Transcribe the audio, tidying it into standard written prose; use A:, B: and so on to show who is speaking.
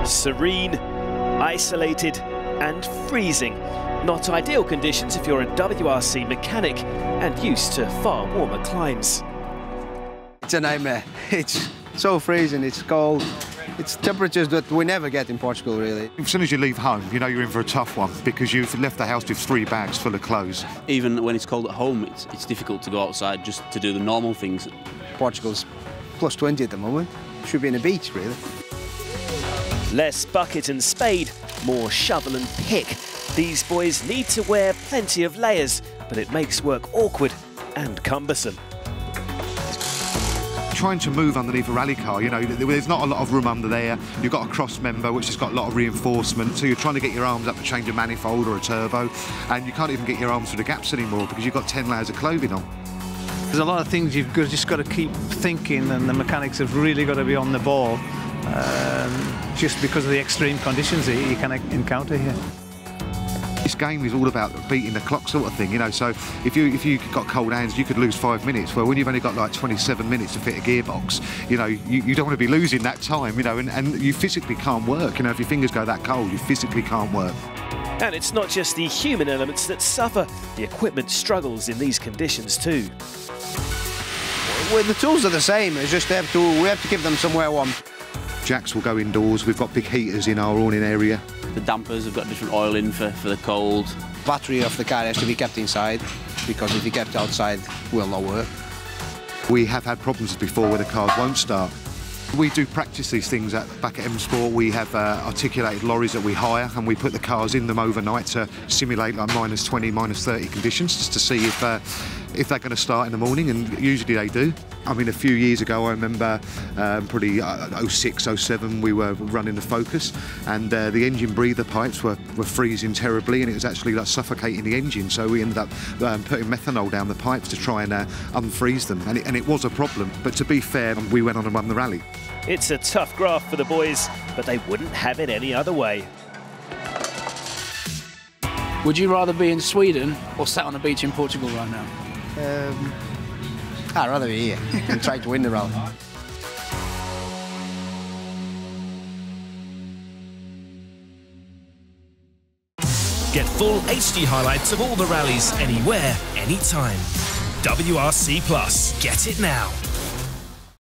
A: Serene, isolated and freezing. Not ideal conditions if you're a WRC mechanic and used to far warmer climes.
B: It's a nightmare. It's so freezing, it's cold. It's temperatures that we never get in Portugal, really.
C: As soon as you leave home, you know you're in for a tough one because you've left the house with 3 bags full of clothes.
D: Even when it's cold at home, it's difficult to go outside just to do the normal things.
B: Portugal's plus 20 at the moment. Should be in a beach, really.
A: Less bucket and spade, more shovel and pick. These boys need to wear plenty of layers, but it makes work awkward and cumbersome.
C: Trying to move underneath a rally car, you know, there's not a lot of room under there. You've got a cross member which has got a lot of reinforcement, so you're trying to get your arms up to change a manifold or a turbo, and you can't even get your arms through the gaps anymore because you've got 10 layers of clothing on.
E: There's a lot of things you've just got to keep thinking, and the mechanics have really got to be on the ball, just because of the extreme conditions that you can encounter here.
C: This game is all about beating the clock sort of thing, you know, so if you got cold hands, you could lose 5 minutes. Well, when you've only got like 27 minutes to fit a gearbox, you know, you don't want to be losing that time, you know, and you physically can't work. You know, if your fingers go that cold, you physically can't work.
A: And it's not just the human elements that suffer. The equipment struggles in these conditions too.
B: Well, the tools are the same, it's just we have to give them somewhere warm.
C: Jacks will go indoors. We've got big heaters in our awning area.
D: The dampers have got different oil in for the cold.
B: Battery of the car has to be kept inside, because if you kept outside, it will not work.
C: We have had problems before where the cars won't start. We do practice these things back at M-Sport. We have articulated lorries that we hire, and we put the cars in them overnight to simulate like -20, -30 conditions, just to see if they're going to start in the morning, and usually they do. I mean, a few years ago, I remember probably 06, 07, we were running the Focus, and the engine breather pipes were freezing terribly, and it was actually like suffocating the engine. So we ended up putting methanol down the pipes to try and unfreeze them, and it was a problem. But to be fair, we went on and won the rally.
A: It's a tough graft for the boys, but they wouldn't have it any other way.
F: Would you rather be in Sweden or sat on a beach in Portugal right now?
B: I'd rather be here and try to win the rally.
G: Get full HD highlights of all the rallies, anywhere, anytime. WRC Plus. Get it now.